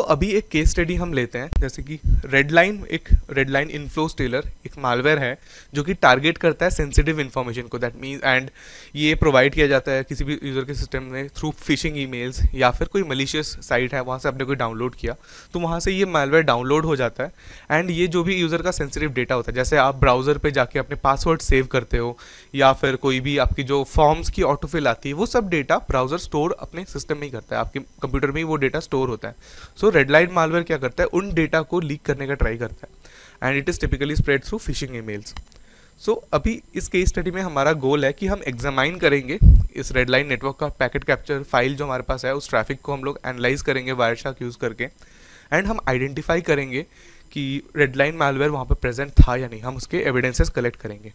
अभी एक case study हम लेते हैं, जैसे कि रेडलाइन इनफ्लो स्टेलर एक मालवेयर है जो कि टारगेट करता है सेंसिटिव इन्फॉर्मेशन को, दैट मीन्स एंड ये प्रोवाइड किया जाता है किसी भी यूज़र के सिस्टम में थ्रू फिशिंग ईमेल्स या फिर कोई मलिशियस साइट है वहाँ से आपने कोई डाउनलोड किया तो वहाँ से ये मालवेयर डाउनलोड हो जाता है। एंड ये जो भी यूज़र का सेंसिटिव डेटा होता है, जैसे आप ब्राउज़र पे जाके अपने पासवर्ड सेव करते हो या फिर कोई भी आपकी जो फॉर्म्स की ऑटोफिल आती है, वो सब डेटा ब्राउज़र स्टोर अपने सिस्टम में ही करता है, आपके कंप्यूटर में ही वो डेटा स्टोर होता है। सो रेडलाइन मालवेयर क्या करता है, उन डेटा को लीक करने का ट्राई करता है and it is typically spread through phishing emails. So अभी इस केस स्टडी में हमारा गोल है कि हम एग्जामाइन करेंगे इस रेडलाइन नेटवर्क का पैकेट कैप्चर फाइल जो हमारे पास है, उस ट्रैफिक को हम लोग एनालाइज करेंगे वायरशार्क यूज़ करके एंड हम आइडेंटिफाई करेंगे कि रेडलाइन मालवेयर वहाँ पे प्रेजेंट था या नहीं। हम उसके एविडेंसेस कलेक्ट करेंगे।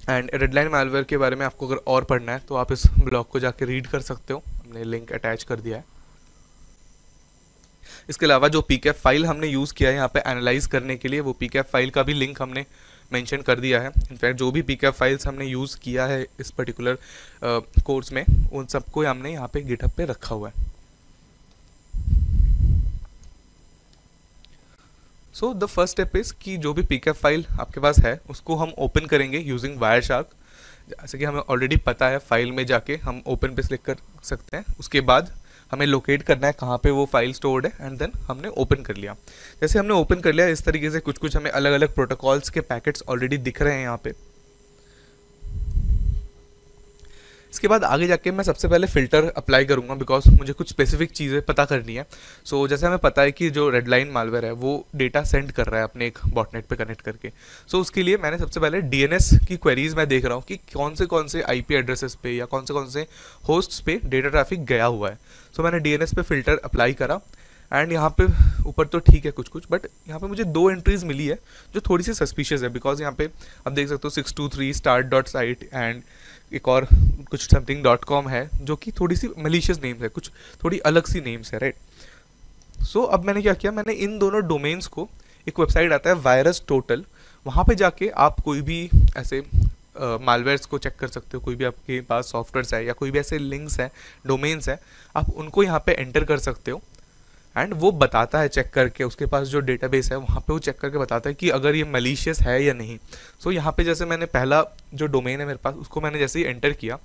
एंड रेडलाइन मालवेयर के बारे में आपको अगर और पढ़ना है तो आप इस ब्लॉग को जाके रीड कर सकते हो, हमने लिंक अटैच कर दिया है। इसके अलावा जो पीकैप फाइल हमने यूज़ किया है यहाँ पे एनालाइज करने के लिए, वो पीकैप फाइल का भी लिंक हमने मेंशन कर दिया है। इनफैक्ट जो भी पीकैप फाइल्स हमने यूज़ किया है इस पर्टिकुलर कोर्स में, उन सबको हमने यहाँ पे गिटहब पे रखा हुआ है। So the first step is कि जो भी पीकैप फाइल आपके पास है उसको हम ओपन करेंगे यूजिंग वायरशार्क। जैसे कि हमें ऑलरेडी पता है, फाइल में जाके हम ओपन पे क्लिक कर सकते हैं। उसके बाद हमें लोकेट करना है कहाँ पे वो फाइल स्टोर्ड है एंड देन हमने ओपन कर लिया। जैसे हमने ओपन कर लिया, इस तरीके से कुछ कुछ हमें अलग अलग प्रोटोकॉल्स के पैकेट्स ऑलरेडी दिख रहे हैं यहाँ पे। इसके बाद आगे जाके मैं सबसे पहले फ़िल्टर अप्लाई करूँगा बिकॉज मुझे कुछ स्पेसिफिक चीज़ें पता करनी है। सो जैसे हमें पता है कि जो रेडलाइन मालवेयर है वो डेटा सेंड कर रहा है अपने एक बॉटनेट पे कनेक्ट करके। सो उसके लिए मैंने सबसे पहले डीएनएस की क्वेरीज मैं देख रहा हूँ कि कौन से आईपी एड्रेसेस पे या कौन से होस्ट्स पे डेटा ट्रैफिक गया हुआ है। सो मैंने डीएनएस पे फ़िल्टर अप्लाई करा एंड यहाँ पे ऊपर तो ठीक है कुछ, बट यहाँ पे मुझे 2 एंट्रीज मिली है जो थोड़ी सी सस्पिशियस है बिकॉज यहाँ पे आप देख सकते हो 623 start.site एंड एक और कुछ something.com है जो कि थोड़ी सी मलिशियस नेम्स है, कुछ थोड़ी अलग सी नेम्स है, राइट। सो अब मैंने क्या किया, मैंने इन दोनों डोमेन्स को, एक वेबसाइट आता है वायरस टोटल, वहाँ पे जाके आप कोई भी ऐसे मालवेयर्स को चेक कर सकते हो। कोई भी आपके पास सॉफ्टवेयर्स है या कोई भी ऐसे लिंक्स हैं, डोमेन्स हैं, आप उनको यहाँ पे एंटर कर सकते हो एंड वो बताता है चेक करके, उसके पास जो डेटाबेस है वहाँ पे वो चेक करके बताता है कि अगर ये मलिशियस है या नहीं। सो यहाँ पे जैसे मैंने पहला जो डोमेन है मेरे पास, उसको मैंने जैसे ही एंटर किया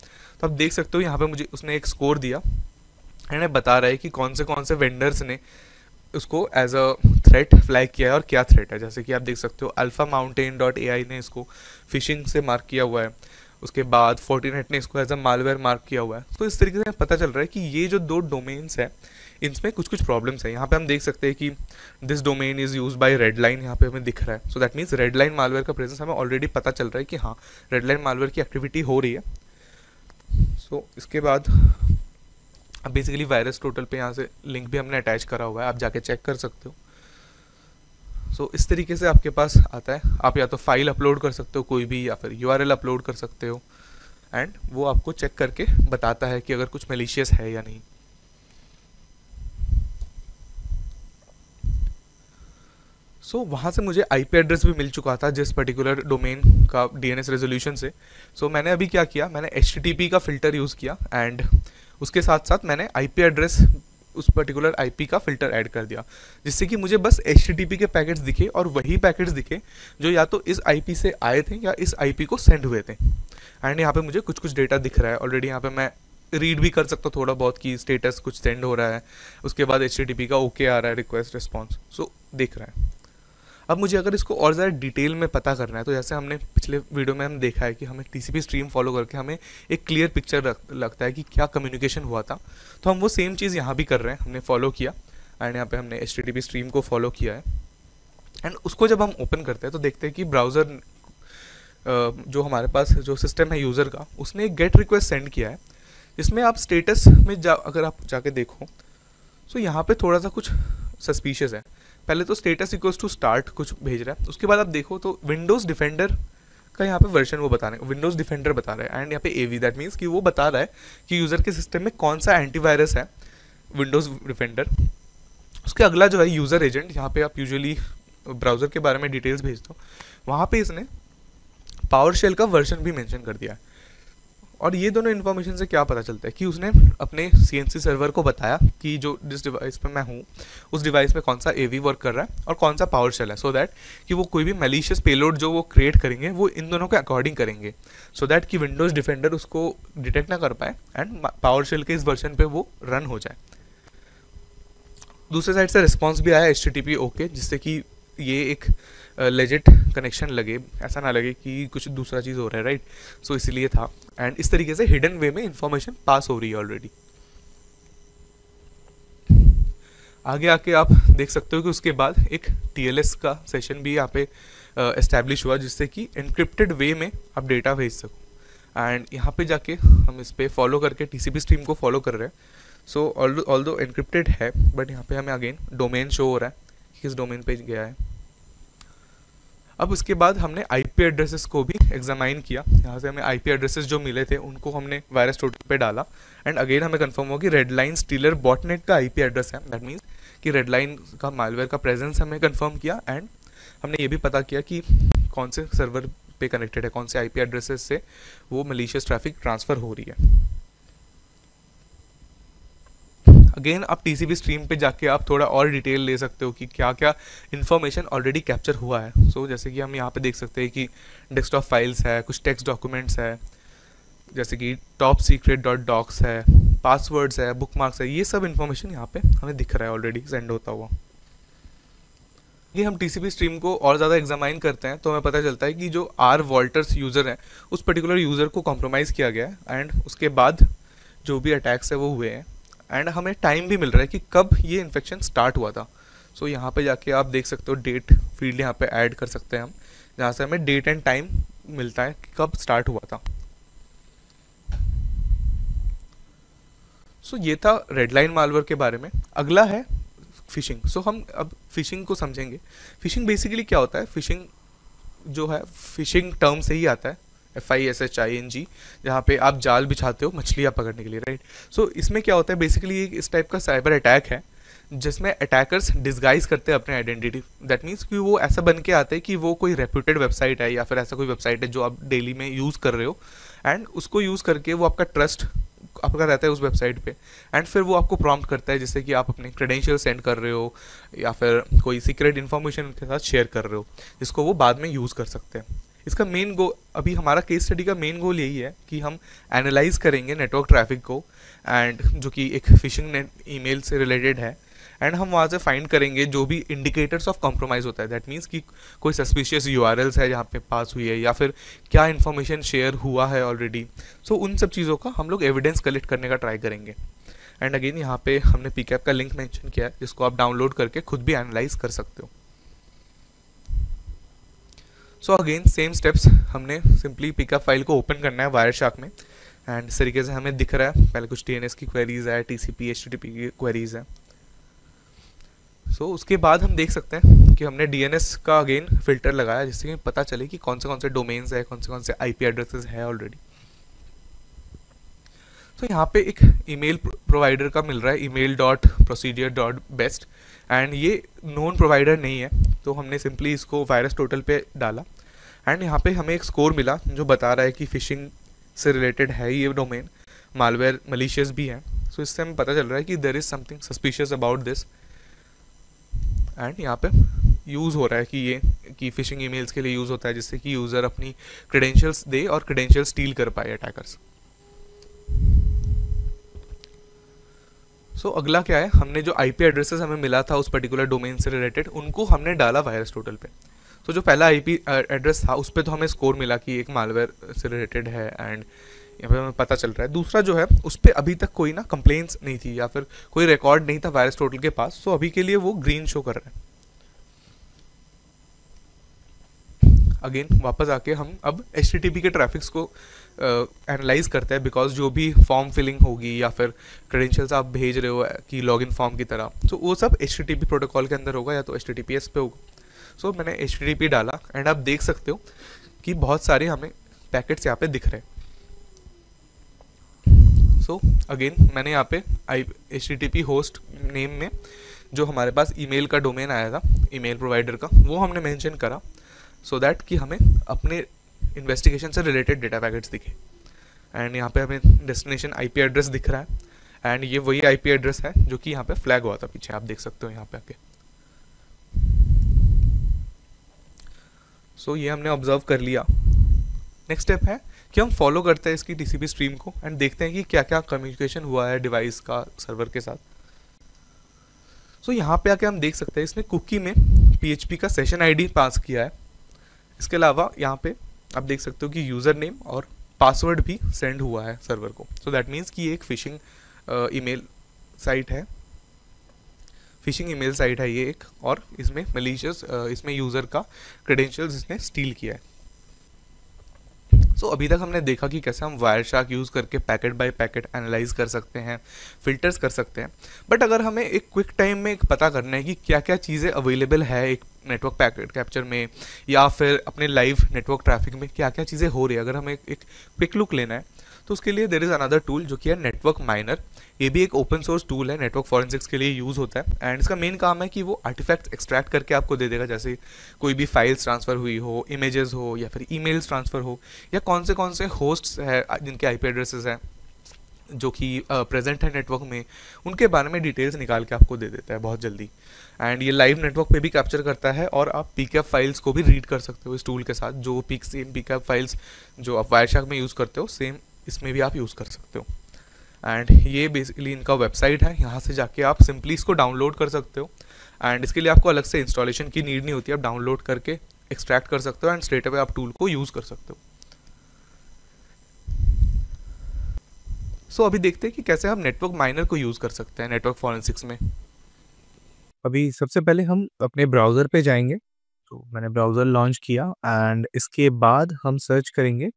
तो आप देख सकते हो यहाँ पे मुझे उसने एक स्कोर दिया एंड बता रहा है कि कौन से वेंडर्स ने उसको एज अ थ्रेट फ्लैग किया है और क्या थ्रेट है। जैसे कि आप देख सकते हो alphamountain.ai ने इसको फिशिंग से मार्क किया हुआ है, उसके बाद फोर्टिनेट ने इसको एज अ मालवेयर मार्क किया हुआ है। तो इस तरीके से पता चल रहा है कि ये जो 2 डोमेन्स है इनमें कुछ प्रॉब्लम्स है। यहाँ पे हम देख सकते हैं कि this domain is use by red line, यहाँ पे हमें दिख रहा है। So that means red line malware का प्रेजेंस हमें ऑलरेडी पता चल रहा है कि हाँ रेडलाइन मालवेयर की एक्टिविटी हो रही है। सो इसके बाद अब बेसिकली वायरस टोटल पे यहाँ से लिंक भी हमने अटैच करा हुआ है, आप जाके चेक कर सकते हो। सो इस तरीके से आपके पास आता है, आप या तो फाइल अपलोड कर सकते हो कोई भी, या फिर यूआरएल अपलोड कर सकते हो एंड वो आपको चेक करके बताता है कि अगर कुछ मैलिशियस है या नहीं। सो वहाँ से मुझे आईपी एड्रेस भी मिल चुका था जिस पर्टिकुलर डोमेन का डीएनएस रेजोल्यूशन से। सो मैंने अभी क्या किया, मैंने एचटीटीपी का फ़िल्टर यूज़ किया एंड उसके साथ साथ मैंने आईपी एड्रेस उस पर्टिकुलर आईपी का फ़िल्टर ऐड कर दिया, जिससे कि मुझे बस एचटीटीपी के पैकेट्स दिखे और वही पैकेट्स दिखे जो या तो इस आईपी से आए थे या इस आईपी को सेंड हुए थे। एंड यहाँ पे मुझे कुछ डेटा दिख रहा है ऑलरेडी, यहाँ पे मैं रीड भी कर सकता हूँ थोड़ा बहुत कि स्टेटस कुछ सेंड हो रहा है, उसके बाद एचटीटीपी का ओके आ रहा है, रिक्वेस्ट रिस्पॉन्स, सो दिख रहा है। अब मुझे अगर इसको और ज़्यादा डिटेल में पता करना है तो जैसे हमने पिछले वीडियो में हम देखा है कि हमें टीसीपी स्ट्रीम फॉलो करके हमें एक क्लियर पिक्चर लगता है कि क्या कम्युनिकेशन हुआ था, तो हम वो सेम चीज़ यहाँ भी कर रहे हैं। हमने फॉलो किया एंड यहाँ पे हमने एचटीटीपी स्ट्रीम को फॉलो किया है एंड उसको जब हम ओपन करते हैं तो देखते हैं कि ब्राउज़र जो हमारे पास जो सिस्टम है यूज़र का, उसने एक गेट रिक्वेस्ट सेंड किया है जिसमें आप स्टेटस में अगर आप जाके देखो तो यहाँ पे थोड़ा सा कुछ सस्पिशियस है। पहले तो स्टेटस इक्वल्स टू स्टार्ट कुछ भेज रहा है, उसके बाद आप देखो तो विंडोज़ डिफेंडर का यहाँ पे वर्जन वो बता रहे हैं, विंडोज़ डिफेंडर बता रहा है एंड यहाँ पे एवी, दैट मीन्स कि वो बता रहा है कि यूज़र के सिस्टम में कौन सा एंटीवायरस है, विंडोज़ डिफेंडर। उसके अगला जो है यूज़र एजेंट, यहाँ पे आप यूजुअली ब्राउज़र के बारे में डिटेल्स भेजते हो, वहाँ पे इसने पावर शेल का वर्जन भी मेंशन कर दिया है। और ये दोनों इन्फॉर्मेशन से क्या पता चलता है कि उसने अपने CNC सर्वर को बताया कि जो जिस डिवाइस पे मैं हूँ उस डिवाइस में कौन सा AV वर्क कर रहा है और कौन सा पावर शेल है, सो दैट कि वो कोई भी मैलिशियस पेलोड जो वो क्रिएट करेंगे वो इन दोनों के अकॉर्डिंग करेंगे, सो दैट कि विंडोज़ डिफेंडर उसको डिटेक्ट ना कर पाए एंड पावर शेल के इस वर्जन पे वो रन हो जाए। दूसरे साइड से रिस्पॉन्स भी आया HTTP ओके, जिससे कि ये एक लेजिट कनेक्शन लगे, ऐसा ना लगे कि कुछ दूसरा चीज़ हो रहा है, राइट। सो इसलिए था, एंड इस तरीके से हिडन वे में इंफॉर्मेशन पास हो रही है ऑलरेडी। आगे आके आप देख सकते हो कि उसके बाद एक TLS का सेशन भी यहाँ पे एस्टैब्लिश हुआ, जिससे कि एनक्रिप्टेड वे में आप डेटा भेज सको। एंड यहाँ पे जाके हम इस पे फॉलो करके TCP स्ट्रीम को फॉलो कर रहे हैं। सो ऑल्दो एनक्रिप्टेड है, बट यहाँ पे हमें अगेन डोमेन शो हो रहा है कि किस डोमेन पे गया है। अब उसके बाद हमने IP एड्रेसेस को भी एग्जामाइन किया। यहाँ से हमें IP एड्रेसेस जो मिले थे उनको हमने वायरस टोटल पे डाला, एंड अगेन हमें कंफर्म हुआ कि रेडलाइन स्टीलर बॉटनेट का IP एड्रेस है। दैट मीन्स कि रेडलाइन का मालवेयर का प्रेजेंस हमें कंफर्म किया, एंड हमने ये भी पता किया कि कौन से सर्वर पे कनेक्टेड है, कौन से IP एड्रेसेस से वो मलिशियस ट्रैफिक ट्रांसफ़र हो रही है। अगेन आप TCP स्ट्रीम पे जाके आप थोड़ा और डिटेल ले सकते हो कि क्या क्या इन्फॉर्मेशन ऑलरेडी कैप्चर हुआ है। सो जैसे कि हम यहाँ पे देख सकते हैं कि डेस्कटॉप फाइल्स है, कुछ टेक्स्ट डॉक्यूमेंट्स है, जैसे कि टॉप सीक्रेट डॉट डॉक्स है, पासवर्ड्स है, बुकमार्क्स है, ये सब इन्फॉर्मेशन यहाँ पे हमें दिख रहा है ऑलरेडी सेंड होता हुआ। ये हम TCP स्ट्रीम को और ज़्यादा एग्जामाइन करते हैं तो हमें पता चलता है कि जो R वॉल्टर्स यूज़र हैं उस पर्टिकुलर यूज़र को कॉम्प्रोमाइज़ किया गया है, एंड उसके बाद जो भी अटैक्स है वो हुए हैं, एंड हमें टाइम भी मिल रहा है कि कब ये इन्फेक्शन स्टार्ट हुआ था। सो यहाँ पे जाके आप देख सकते हो डेट फील्ड यहाँ पे ऐड कर सकते हैं हम, जहाँ से हमें डेट एंड टाइम मिलता है कि कब स्टार्ट हुआ था। सो ये था रेडलाइन मालवेयर के बारे में। अगला है फिशिंग। सो हम अब फिशिंग को समझेंगे। फिशिंग बेसिकली क्या होता है? फिशिंग जो है फिशिंग टर्म से ही आता है, FISHING, जहाँ पे आप जाल बिछाते हो मछलियाँ पकड़ने के लिए, राइट। सो इसमें क्या होता है बेसिकली इस टाइप का साइबर अटैक है जिसमें अटैकर्स डिस्गाइज करते हैं अपने आइडेंटिटी। दैट मीन्स कि वो ऐसा बन के आते हैं कि वो कोई रेप्यूटेड वेबसाइट है या फिर ऐसा कोई वेबसाइट है जो आप डेली में यूज़ कर रहे हो, एंड उसको यूज़ करके वो आपका ट्रस्ट आपका रहता है उस वेबसाइट पे, एंड फिर वो आपको प्रॉम्प्ट करता है जैसे कि आप अपने क्रेडेंशियल सेंड कर रहे हो या फिर कोई सीक्रेट इन्फॉर्मेशन उनके साथ शेयर कर रहे हो जिसको वो बाद में यूज़ कर सकते हैं। इसका मेन गोल, अभी हमारा केस स्टडी का मेन गोल यही है कि हम एनालाइज करेंगे नेटवर्क ट्रैफिक को, एंड जो कि एक फिशिंग ईमेल से रिलेटेड है, एंड हम वहाँ से फाइंड करेंगे जो भी इंडिकेटर्स ऑफ कॉम्प्रोमाइज़ होता है। दैट मीन्स कि कोई सस्पिशियस URLs है जहाँ पे पास हुई है या फिर क्या इन्फॉर्मेशन शेयर हुआ है ऑलरेडी। सो उन सब चीज़ों का हम लोग एविडेंस कलेक्ट करने का ट्राई करेंगे। एंड अगेन यहाँ पे हमने PCAP का लिंक मेंशन किया है जिसको आप डाउनलोड करके खुद भी एनालाइज कर सकते हो। सो अगेन सेम स्टेप्स, हमने सिंपली PCAP फाइल को ओपन करना है वायरशार्क में, एंड इस तरीके से हमें दिख रहा है पहले कुछ DNS की क्वेरीज है, TCP HTTP की क्वेरीज है। सो उसके बाद हम देख सकते हैं कि हमने DNS का अगेन फिल्टर लगाया जिससे कि पता चले कि कौन से डोमेन्स है, कौन से IP एड्रेसेस है ऑलरेडी। तो यहाँ पे एक ईमेल प्रोवाइडर का मिल रहा है, email.procedure.best, एंड ये नोन प्रोवाइडर नहीं है तो हमने सिंपली इसको वायरस टोटल पे डाला, एंड यहाँ पे हमें एक स्कोर मिला जो बता रहा है कि फिशिंग से रिलेटेड है ये डोमेन, मालवेयर मलिशियस भी है। सो इससे हमें पता चल रहा है कि there is something suspicious about this, and यहाँ पे यूज़ हो रहा है कि ये कि फिशिंग ईमेल्स के लिए यूज़ होता है जिससे कि यूज़र अपनी क्रेडेंशियल्स दे और क्रेडेंशियल्स स्टील कर पाए अटैकर्स। सो अगला क्या है, हमने जो IP एड्रेसेस हमें मिला था उस पर्टिकुलर डोमेन से रिलेटेड उनको हमने डाला वायरस टोटल पे। तो जो पहला IP एड्रेस था उस पर तो हमें स्कोर मिला कि एक मालवेयर से रिलेटेड है, एंड यहाँ पे हमें पता चल रहा है। दूसरा जो है उस पर अभी तक कोई ना कंप्लेंट्स नहीं थी या फिर कोई रिकॉर्ड नहीं था वायरस टोटल के पास, सो अभी के लिए वो ग्रीन शो कर रहा है। अगेन वापस आके हम अब HTTP के ट्रैफिक्स को एनालाइज करते हैं, बिकॉज जो भी फॉर्म फिलिंग होगी या फिर क्रेडेंशियल्स आप भेज रहे हो कि लॉगिन फॉर्म की तरह, तो वो सब HTTP प्रोटोकॉल के अंदर होगा या तो HTTPS पे होगा। सो मैंने HTTP डाला, एंड आप देख सकते हो कि बहुत सारे हमें पैकेट्स यहाँ पे दिख रहे हैं। सो अगेन मैंने यहाँ पे HTTP होस्ट नेम में जो हमारे पास ईमेल का डोमेन आया था ईमेल प्रोवाइडर का, वो हमने मेंशन करा सो दैट कि हमें अपने इन्वेस्टिगेशन से रिलेटेड डेटा पैकेट्स दिखे। एंड यहाँ पे हमें डेस्टिनेशन आईपी एड्रेस दिख रहा है, एंड ये वही आईपी एड्रेस है जो कि यहाँ पे फ्लैग हुआ था पीछे, आप देख सकते हो यहाँ पे आके। सो ये हमने ऑब्जर्व कर लिया। नेक्स्ट स्टेप है कि हम फॉलो करते हैं इसकी टीसीपी स्ट्रीम को एंड देखते हैं कि क्या क्या कम्युनिकेशन हुआ है डिवाइस का सर्वर के साथ। सो यहाँ पे आके हम देख सकते हैं इसने कुकी में पीएचपी का सेशन आईडी पास किया है। इसके अलावा यहाँ पे आप देख सकते हो कि यूज़र नेम और पासवर्ड भी सेंड हुआ है सर्वर को। सो दैट मीन्स कि ये एक फिशिंग ईमेल साइट है, फिशिंग ईमेल साइट है ये एक, और इसमें मलिशियस इसमें यूज़र का क्रेडेंशियल्स इसने स्टील किया है। अभी तक हमने देखा कि कैसे हम वायरशार्क यूज़ करके पैकेट बाय पैकेट एनालाइज कर सकते हैं, फिल्टर्स कर सकते हैं। बट अगर हमें एक क्विक टाइम में एक पता करना है कि क्या क्या चीज़ें अवेलेबल है एक नेटवर्क पैकेट कैप्चर में या फिर अपने लाइव नेटवर्क ट्रैफिक में क्या क्या चीज़ें हो रही है, अगर हमें एक क्विक लुक लेना है, तो उसके लिए देर इज़ अनदर टूल जो कि है नेटवर्क माइनर। ये भी एक ओपन सोर्स टूल है, नेटवर्क फॉरेंसिक्स के लिए यूज़ होता है, एंड इसका मेन काम है कि वो आर्टिफैक्ट्स एक्सट्रैक्ट करके आपको दे देगा, जैसे कोई भी फाइल्स ट्रांसफ़र हुई हो, इमेजेस हो, या फिर ईमेल्स ट्रांसफ़र हो, या कौन से होस्ट्स है जिनके आईपी एड्रेसेस हैं जो कि प्रेजेंट है नेटवर्क में, उनके बारे में डिटेल्स निकाल के आपको दे देता है बहुत जल्दी। एंड ये लाइव नेटवर्क पे भी कैप्चर करता है, और आप पीकैप फाइल्स को भी रीड कर सकते हो इस टूल के साथ। जो सेम पीकैप फाइल्स जो आप वायरशार्क में यूज़ करते हो, सेम इसमें भी आप यूज़ कर सकते हो। एंड ये बेसिकली इनका वेबसाइट है, यहाँ से जाके आप सिंपली इसको डाउनलोड कर सकते हो, एंड इसके लिए आपको अलग से इंस्टॉलेशन की नीड नहीं होती, आप डाउनलोड करके एक्सट्रैक्ट कर सकते हो एंड स्ट्रेट अवे आप टूल को यूज़ कर सकते हो। अभी देखते हैं कि कैसे हम नेटवर्क माइनर को यूज़ कर सकते हैं नेटवर्क फॉरेंसिक्स में। अभी सबसे पहले हम अपने ब्राउज़र पे जाएंगे। तो मैंने ब्राउज़र लॉन्च किया एंड इसके बाद हम सर्च करेंगे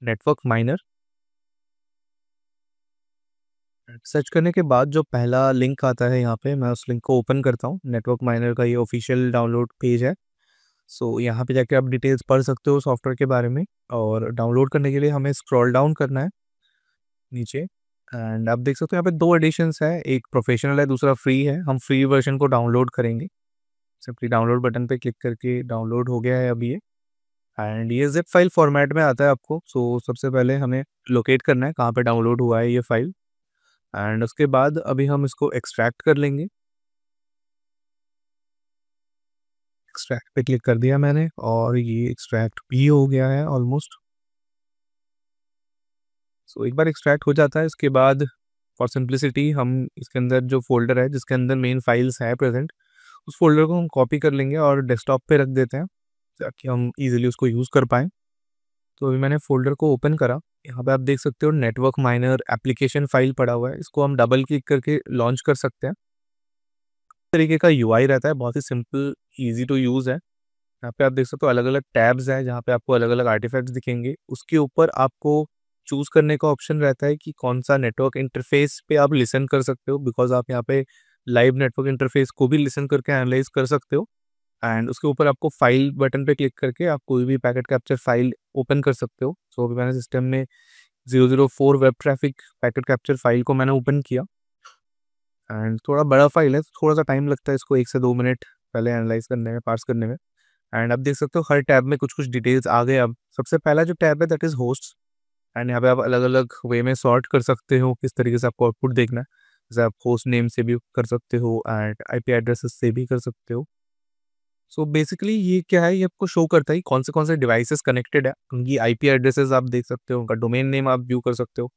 नेटवर्क माइनर। सर्च करने के बाद जो पहला लिंक आता है यहाँ पे, मैं उस लिंक को ओपन करता हूँ। नेटवर्क माइनर का ये ऑफिशियल डाउनलोड पेज है। यहाँ पे जाके आप डिटेल्स पढ़ सकते हो सॉफ्टवेयर के बारे में, और डाउनलोड करने के लिए हमें स्क्रॉल डाउन करना है नीचे। एंड आप देख सकते हो यहाँ पे 2 एडिशंस है, एक प्रोफेशनल है, दूसरा फ्री है। हम फ्री वर्जन को डाउनलोड करेंगे। सिंपली डाउनलोड बटन पे क्लिक करके डाउनलोड हो गया है अभी ये, एंड ये जिप फाइल फॉर्मेट में आता है आपको। सबसे पहले हमें लोकेट करना है कहाँ पे डाउनलोड हुआ है ये फाइल, एंड उसके बाद अभी हम इसको एक्सट्रैक्ट कर लेंगे। एक्सट्रैक्ट पे क्लिक कर दिया मैंने, और ये एक्सट्रैक्ट भी हो गया है ऑलमोस्ट। एक बार एक्सट्रैक्ट हो जाता है, इसके बाद फॉर सिंप्लिसिटी हम इसके अंदर जो फोल्डर है जिसके अंदर मेन फाइल्स है प्रेजेंट, उस फोल्डर को हम कॉपी कर लेंगे और डेस्कटॉप पे रख देते हैं ताकि हम इजीली उसको यूज़ कर पाएँ। तो अभी मैंने फ़ोल्डर को ओपन करा। यहाँ पे आप देख सकते हो नेटवर्क माइनर एप्लीकेशन फ़ाइल पड़ा हुआ है। इसको हम डबल क्लिक करके लॉन्च कर सकते हैं। इस तरीके का यूआई रहता है, बहुत ही सिंपल, ईज़ी टू यूज़ है। यहाँ पे आप देख सकते हो अलग-अलग टैब्स हैं जहाँ पे आपको अलग-अलग आर्टिफैक्ट्स दिखेंगे। उसके ऊपर आपको चूज़ करने का ऑप्शन रहता है कि कौन-सा नेटवर्क इंटरफ़ेस पे आप लिसन कर सकते हो, बिकॉज़ आप यहाँ पे लाइव नेटवर्क इंटरफ़ेस को भी लिसन करके एनालाइज़ कर सकते हो। एंड उसके ऊपर आपको फाइल बटन पे क्लिक करके आप कोई भी पैकेट कैप्चर फाइल ओपन कर सकते हो। अभी मैंने सिस्टम में 004 web traffic packet capture file को मैंने ओपन किया, एंड थोड़ा बड़ा फाइल है, थोड़ा सा टाइम लगता है इसको 1 से 2 मिनट पहले एनालाइज करने में, पार्स करने में। एंड आप देख सकते हो हर टैब में कुछ कुछ डिटेल्स आ गए। अब सबसे पहला जो टैब है दैट इज़ होस्ट, एंड यहाँ पे आप अलग अलग वे में सॉर्ट कर सकते हो किस तरीके से आपको आउटपुट देखना है। जैसे आप होस्ट नेम से भी कर सकते हो एंड आईपी एड्रेसेस से भी कर सकते हो। बेसिकली ये क्या है, ये आपको शो करता है कि कौन से डिवाइसेस कनेक्टेड है, उनकी आईपी एड्रेसेस आप देख सकते हो, उनका डोमेन नेम आप व्यू कर सकते हो।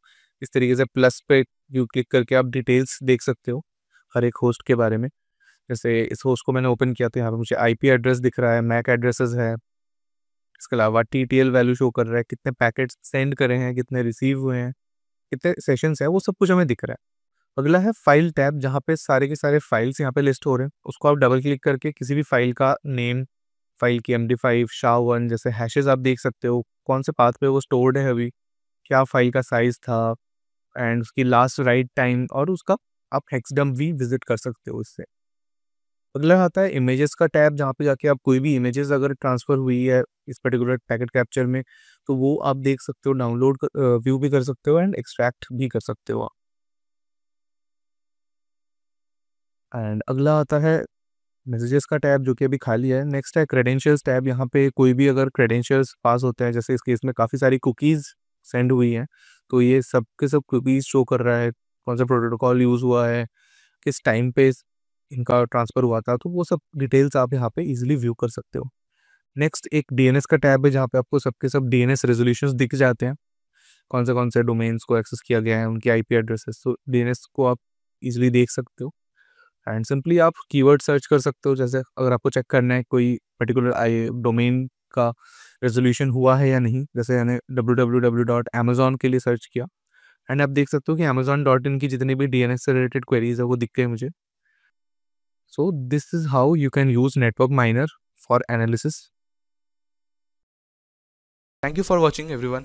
इस तरीके से प्लस पे व्यू क्लिक करके आप डिटेल्स देख सकते हो हर एक होस्ट के बारे में। जैसे इस होस्ट को मैंने ओपन किया तो यहाँ पे मुझे आईपी एड्रेस दिख रहा है, मैक एड्रेसेस है। इसके अलावा टीटीएल वैल्यू शो कर रहा है, कितने पैकेट्स सेंड करे हैं, कितने रिसीव हुए हैं, कितने सेशंस है, वो सब कुछ हमें दिख रहा है। अगला है फाइल टैब, जहाँ पे सारे के सारे फाइल्स यहाँ पे लिस्ट हो रहे हैं। उसको आप डबल क्लिक करके किसी भी फाइल का नेम, फाइल की MD5 SHA-1 जैसे हैशेस आप देख सकते हो, कौन से पाथ पे वो स्टोर्ड है अभी, क्या फाइल का साइज़ था, एंड उसकी लास्ट राइट टाइम, और उसका आप हेक्सडम्प भी विजिट कर सकते हो इससे। अगला आता है इमेजेस का टैब, जहाँ पे जाके आप कोई भी इमेजेस अगर ट्रांसफ़र हुई है इस पर्टिकुलर पैकेट कैप्चर में, तो वो आप देख सकते हो, डाउनलोड व्यू भी कर सकते हो एंड एक्सट्रैक्ट भी कर सकते हो आप। एंड अगला आता है मैसेजेस का टैब, जो कि अभी खाली है। नेक्स्ट है क्रेडेंशियल्स टैब, यहाँ पे कोई भी अगर क्रेडेंशियल्स पास होते हैं, जैसे इस केस में काफ़ी सारी कुकीज़ सेंड हुई हैं, तो ये सब के सब कुकीज़ शो कर रहा है, कौन सा प्रोटोकॉल यूज़ हुआ है, किस टाइम पे इनका ट्रांसफ़र हुआ था, तो वो सब डिटेल्स आप यहाँ पे ईज़िली व्यू कर सकते हो। नेक्स्ट एक डीएनएस का टैब है जहाँ पे आपको सबके सब डीएनएस रेज़ोल्यूशंस दिख जाते हैं, कौन से डोमेन्स को एक्सेस किया गया है, उनकी आईपी एड्रेसेस, तो डीएनएस को आप ईज़िली देख सकते हो। एंड सिंपली आप कीवर्ड सर्च कर सकते हो, जैसे अगर आपको चेक करना है कोई पर्टिकुलर डोमेन का रेजोल्यूशन हुआ है या नहीं, जैसे मैंने www.amazon के लिए सर्च किया एंड आप देख सकते हो कि amazon.in की जितनी भी डीएनएस से रिलेटेड क्वेरीज है वो दिख गए मुझे। So this is how you can use network minor for analysis. Thank you for watching everyone.